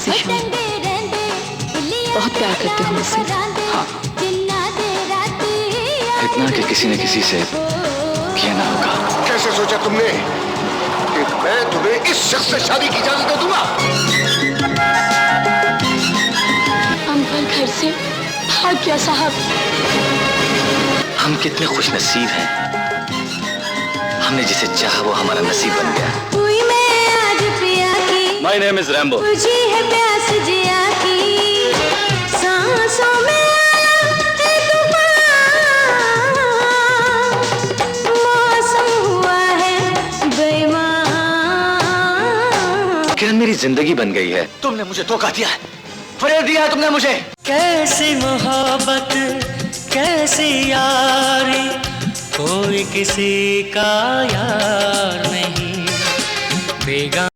जीशान, बहुत प्यार करते हो मुझसे। हाँ, इतना कि किसी न किसी से किया ना होगा। कैसे सोचा तुमने कि मैं तुम्हें इस शख्स से शादी की इजाजत दे दूंगा? अंकल घर से भाग गया साहब। हम कितने खुश नसीब हैं, हमने जिसे चाहा वो हमारा नसीब बन गया। My name is Rambo. है प्यास जिया की, सांसों में मौसम हुआ है बेईमान। किरण मेरी जिंदगी बन गई है। तुमने मुझे धोखा दिया है, फरेब दिया है तुमने मुझे। कैसी मोहब्बत कैसी यारी, कोई किसी का यार नहीं, बेगाना